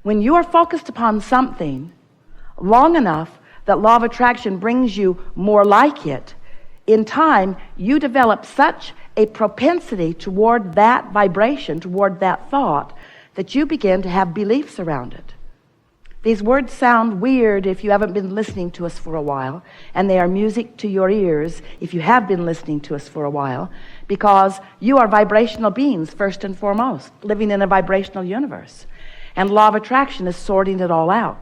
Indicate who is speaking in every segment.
Speaker 1: When you are focused upon something long enough that law of attraction brings you more like it, in time you develop such a propensity toward that vibration, toward that thought, that you begin to have beliefs around it. These words sound weird if you haven't been listening to us for a while, and they are music to your ears if you have been listening to us for a while, because you are vibrational beings first and foremost, living in a vibrational universe. And law of attraction is sorting it all out.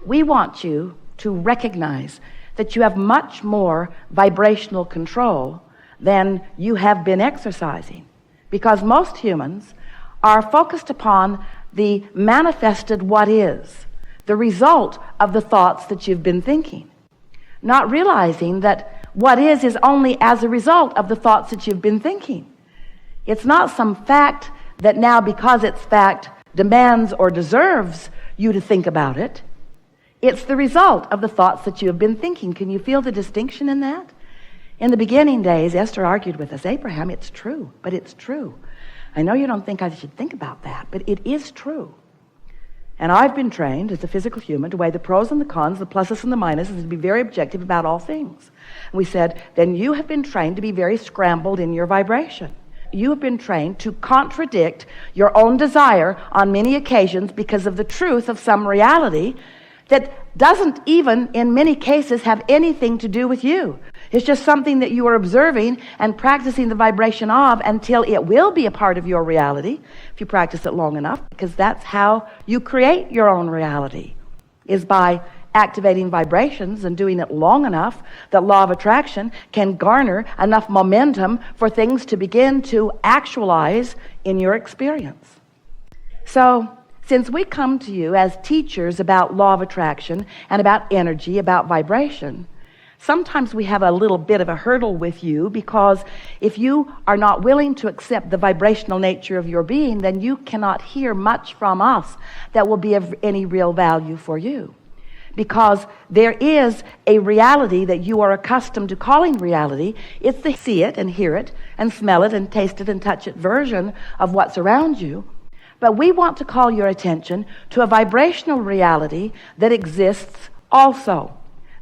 Speaker 1: We want you to recognize that you have much more vibrational control than you have been exercising, because most humans are focused upon the manifested what is, the result of the thoughts that you've been thinking, not realizing that what is only as a result of the thoughts that you've been thinking. It's not some fact that now, because it's fact, demands or deserves you to think about it. It's the result of the thoughts that you have been thinking. Can you feel the distinction in that? In the beginning days, Esther argued with us, Abraham, it's true, but it's true. I know you don't think I should think about that, but it is true. And I've been trained as a physical human to weigh the pros and the cons, the pluses and the minuses, and to be very objective about all things. And we said, then you have been trained to be very scrambled in your vibration. You have been trained to contradict your own desire on many occasions because of the truth of some reality that doesn't even, in many cases, have anything to do with you. It's just something that you are observing and practicing the vibration of until it will be a part of your reality, if you practice it long enough, because that's how you create your own reality, is by activating vibrations and doing it long enough that law of attraction can garner enough momentum for things to begin to actualize in your experience. So, since we come to you as teachers about law of attraction and about energy, about vibration, sometimes we have a little bit of a hurdle with you, because if you are not willing to accept the vibrational nature of your being, then you cannot hear much from us that will be of any real value for you. Because there is a reality that you are accustomed to calling reality. It's the see it and hear it and smell it and taste it and touch it version of what's around you. But we want to call your attention to a vibrational reality that exists also,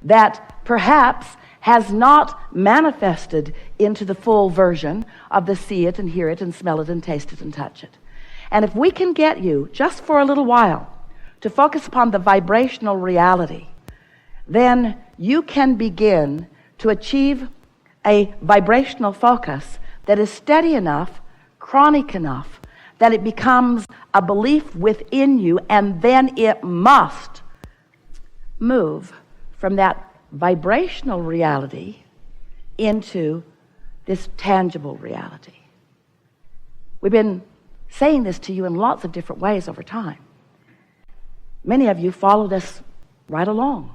Speaker 1: that perhaps has not manifested into the full version of the see it and hear it and smell it and taste it and touch it. And if we can get you, just for a little while, to focus upon the vibrational reality, then you can begin to achieve a vibrational focus that is steady enough, chronic enough, that it becomes a belief within you, and then it must move from that vibrational reality into this tangible reality. We've been saying this to you in lots of different ways over time. Many of you followed us right along.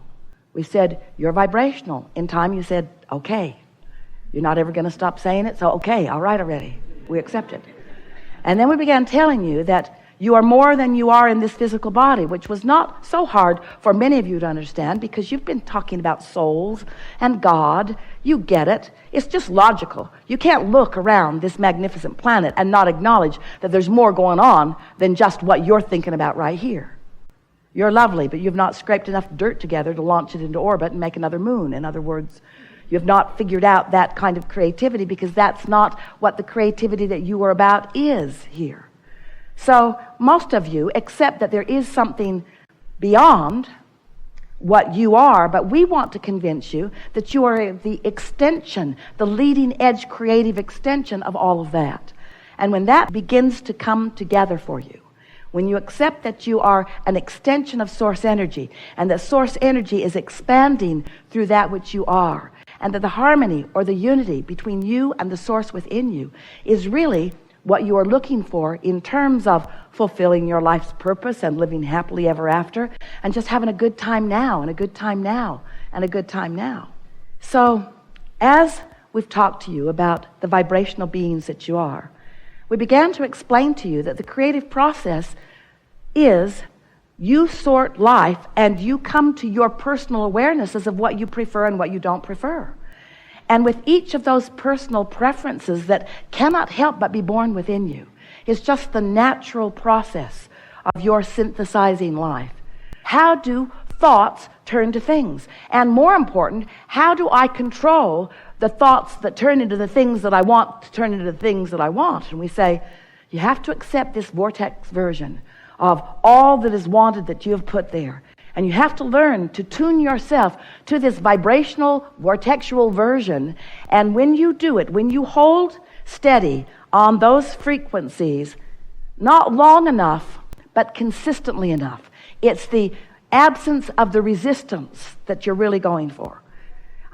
Speaker 1: We said, you're vibrational. In time you said, okay. You're not ever going to stop saying it, so okay, all right already. We accept it. And then we began telling you that you are more than you are in this physical body, which was not so hard for many of you to understand, because you've been talking about souls and God. You get it. It's just logical. You can't look around this magnificent planet and not acknowledge that there's more going on than just what you're thinking about right here. You're lovely, but you've not scraped enough dirt together to launch it into orbit and make another moon. In other words, you have not figured out that kind of creativity, because that's not what the creativity that you are about is here. So most of you accept that there is something beyond what you are, but we want to convince you that you are the extension, the leading edge creative extension of all of that. And when that begins to come together for you, when you accept that you are an extension of source energy, and that source energy is expanding through that which you are, and that the harmony or the unity between you and the source within you is really what you are looking for in terms of fulfilling your life's purpose and living happily ever after, and just having a good time now, and a good time now, and a good time now. So, as we've talked to you about the vibrational beings that you are, we began to explain to you that the creative process is you sort life and you come to your personal awarenesses of what you prefer and what you don't prefer. And with each of those personal preferences that cannot help but be born within you, it's just the natural process of your synthesizing life? How do thoughts turn to things? And more important, how do I control the thoughts that turn into the things that I want to turn into the things that I want? And we say, you have to accept this vortex version of all that is wanted that you have put there. And you have to learn to tune yourself to this vibrational, vortexual version. And when you do it, when you hold steady on those frequencies, not long enough, but consistently enough, it's the absence of the resistance that you're really going for.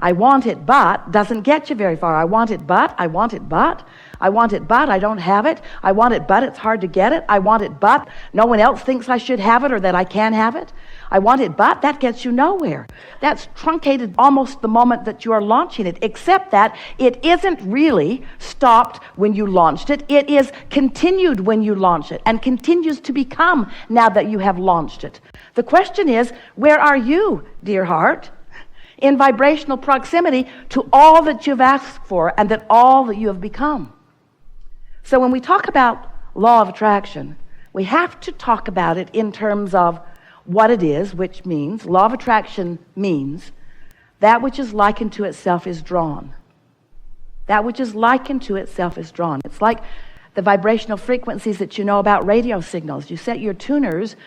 Speaker 1: I want it, but doesn't get you very far. I want it, but I want it, but I want it, but I don't have it. I want it, but it's hard to get it. I want it, but no one else thinks I should have it or that I can have it. I want it, but that gets you nowhere. That's truncated almost the moment that you are launching it, except that it isn't really stopped when you launched it. It is continued when you launch it and continues to become now that you have launched it. The question is, where are you, dear heart, in vibrational proximity to all that you've asked for and that all that you have become? So when we talk about law of attraction, we have to talk about it in terms of what it is, which means, law of attraction means, that which is likened to itself is drawn. That which is likened to itself is drawn. It's like the vibrational frequencies that you know about radio signals. You set your tuners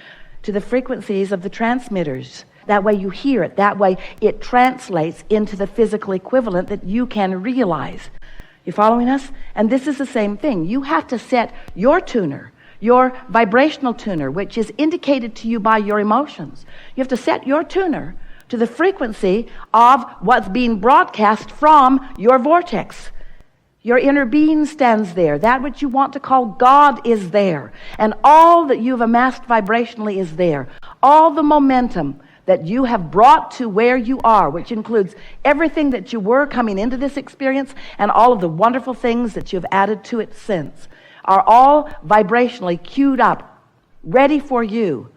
Speaker 1: to the frequencies of the transmitters. That way you hear it. That way it translates into the physical equivalent that you can realize. You following us? And this is the same thing. You have to set your tuner, your vibrational tuner, which is indicated to you by your emotions. You have to set your tuner to the frequency of what's being broadcast from your vortex. Your inner being stands there. That which you want to call God is there. And all that you've amassed vibrationally is there. All the momentum that you have brought to where you are, which includes everything that you were coming into this experience and all of the wonderful things that you've added to it since, are all vibrationally queued up, ready for you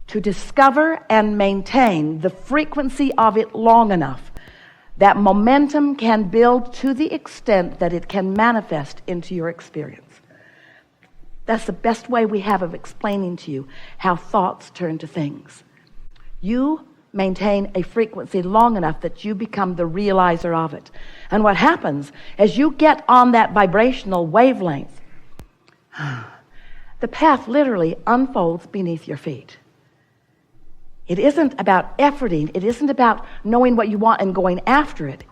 Speaker 1: to discover and maintain the frequency of it long enough that momentum can build to the extent that it can manifest into your experience. That's the best way we have of explaining to you how thoughts turn to things. You maintain a frequency long enough that you become the realizer of it. And what happens as you get on that vibrational wavelength, the path literally unfolds beneath your feet. It isn't about efforting. It isn't about knowing what you want and going after it.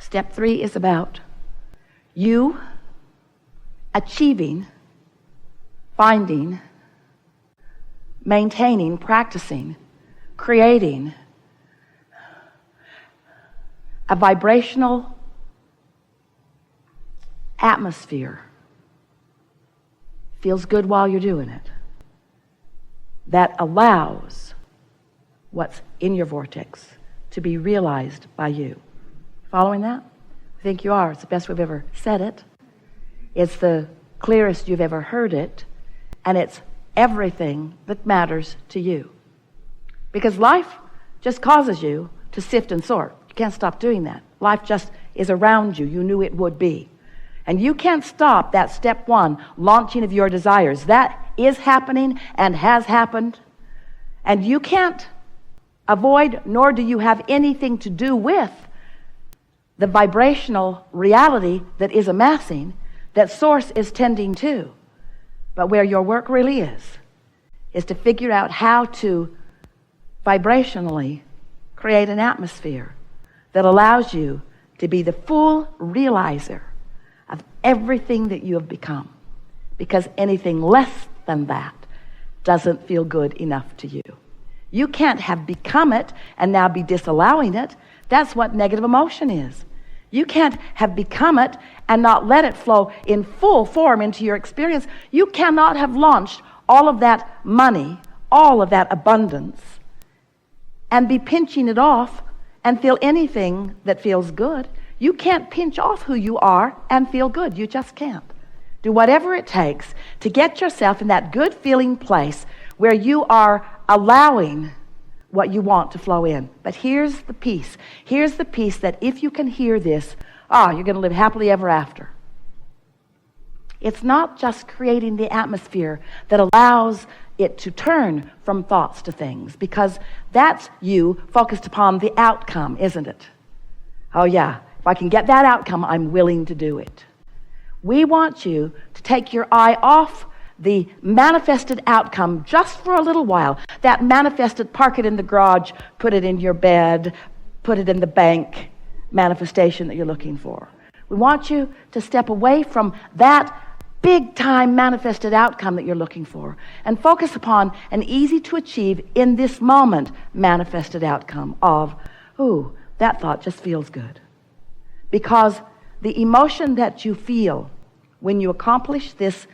Speaker 1: Step 3 is about you achieving, finding, maintaining, practicing, creating a vibrational atmosphere. Feels good while you're doing it. That allows what's in your vortex to be realized by you. Following that? I think you are. It's the best we've ever said it. It's the clearest you've ever heard it. And it's everything that matters to you. Because life just causes you to sift and sort. You can't stop doing that. Life just is around you. You knew it would be. And you can't stop that step 1, launching of your desires. That is happening and has happened. And you can't avoid, nor do you have anything to do with the vibrational reality that is amassing, that Source is tending to. But where your work really is to figure out how to vibrationally create an atmosphere that allows you to be the full realizer of everything that you have become. Because anything less than that doesn't feel good enough to you. You can't have become it and now be disallowing it. That's what negative emotion is. You can't have become it and not let it flow in full form into your experience. You cannot have launched all of that money, all of that abundance, and be pinching it off and feel anything that feels good. You can't pinch off who you are and feel good. You just can't. Do whatever it takes to get yourself in that good feeling place where you are allowing what you want to flow in. But here's the piece. Here's the piece that if you can hear this, you're going to live happily ever after. It's not just creating the atmosphere that allows it to turn from thoughts to things, because that's you focused upon the outcome, isn't it? Oh yeah, if I can get that outcome, I'm willing to do it. We want you to take your eye off the manifested outcome just for a little while. That manifested, park it in the garage, put it in your bed, put it in the bank manifestation that you're looking for. We want you to step away from that big time manifested outcome that you're looking for and focus upon an easy to achieve in this moment manifested outcome of, ooh, that thought just feels good. Because the emotion that you feel when you accomplish this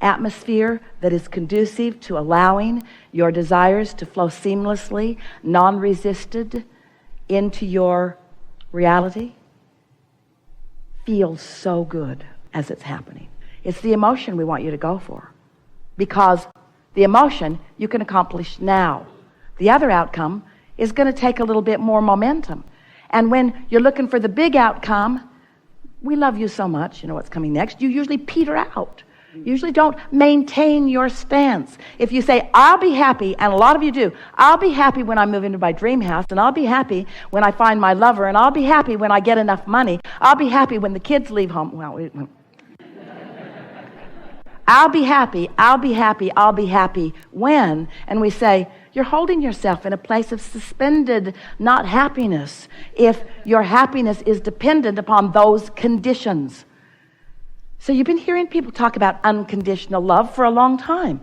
Speaker 1: atmosphere that is conducive to allowing your desires to flow seamlessly, non-resisted into your reality, feels so good as it's happening. It's the emotion we want you to go for, because the emotion you can accomplish now. The other outcome is going to take a little bit more momentum. And when you're looking for the big outcome, we love you so much, you know what's coming next, you usually peter out. You usually don't maintain your stance. If you say, I'll be happy, and a lot of you do, I'll be happy when I move into my dream house, and I'll be happy when I find my lover, and I'll be happy when I get enough money, I'll be happy when the kids leave home. I'll be happy, I'll be happy, I'll be happy when, and we say, you're holding yourself in a place of suspended not happiness if your happiness is dependent upon those conditions. So you've been hearing people talk about unconditional love for a long time,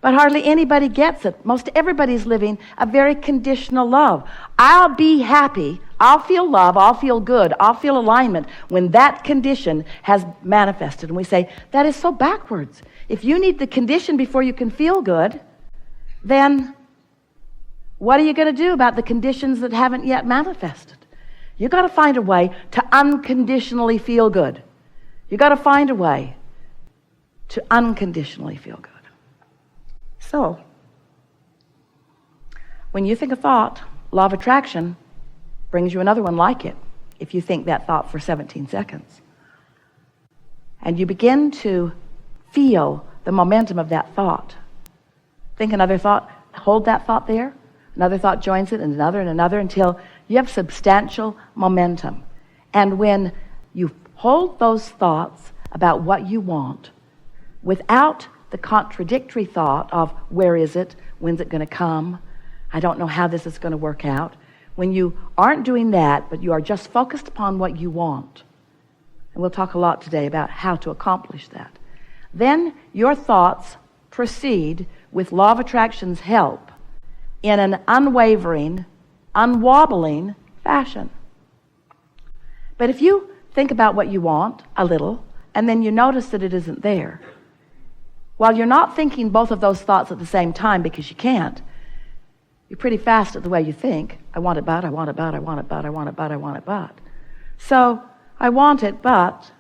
Speaker 1: but hardly anybody gets it. Most everybody's living a very conditional love. I'll be happy, I'll feel love, I'll feel good, I'll feel alignment when that condition has manifested. And we say, that is so backwards. If you need the condition before you can feel good, then what are you going to do about the conditions that haven't yet manifested? You've got to find a way to unconditionally feel good. You've got to find a way to unconditionally feel good. So, when you think a thought, law of attraction brings you another one like it, if you think that thought for 17 seconds. And you begin to feel the momentum of that thought. Think another thought, hold that thought there, another thought joins it, and another, until you have substantial momentum. And when you hold those thoughts about what you want without the contradictory thought of where is it, when's it going to come, I don't know how this is going to work out. When you aren't doing that, but you are just focused upon what you want, and we'll talk a lot today about how to accomplish that, then your thoughts proceed with law of attraction's help in an unwavering, unwobbling fashion. But if you think about what you want a little, and then you notice that it isn't there, while you're not thinking both of those thoughts at the same time because you can't, you're pretty fast at the way you think. I want it, but I want it, but I want it, but I want it, but I want it, but. So, I want it, but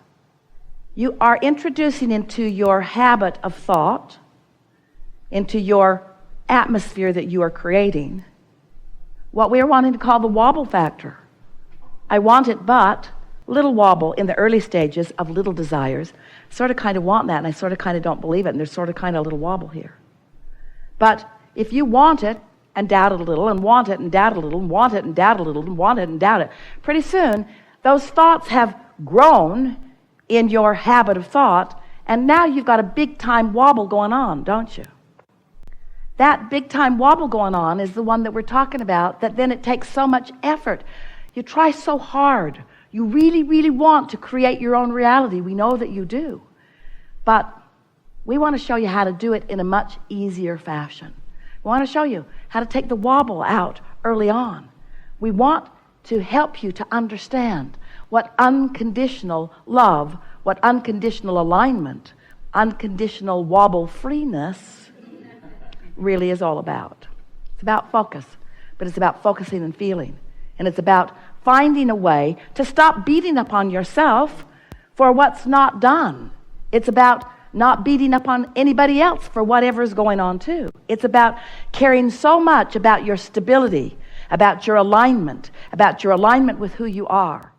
Speaker 1: you are introducing into your habit of thought, into your atmosphere that you are creating, what we are wanting to call the wobble factor. I want it, but little wobble in the early stages of little desires. Sort of kind of want that, and I sort of kind of don't believe it, and there's sort of kind of a little wobble here. But if you want it and doubt it a little, and want it and doubt it a little, and want it and doubt it a little, and want it and doubt it, pretty soon those thoughts have grown in your habit of thought, and now you've got a big time wobble going on, don't you? That big time wobble going on is the one that we're talking about, that then it takes so much effort. You try so hard. You really, really want to create your own reality. We know that you do. But we want to show you how to do it in a much easier fashion. We want to show you how to take the wobble out early on. We want to help you to understand what unconditional love, what unconditional alignment, unconditional wobble freeness really is all about. It's about focus, but it's about focusing and feeling. And it's about finding a way to stop beating up on yourself for what's not done. It's about not beating up on anybody else for whatever's going on too. It's about caring so much about your stability, about your alignment with who you are,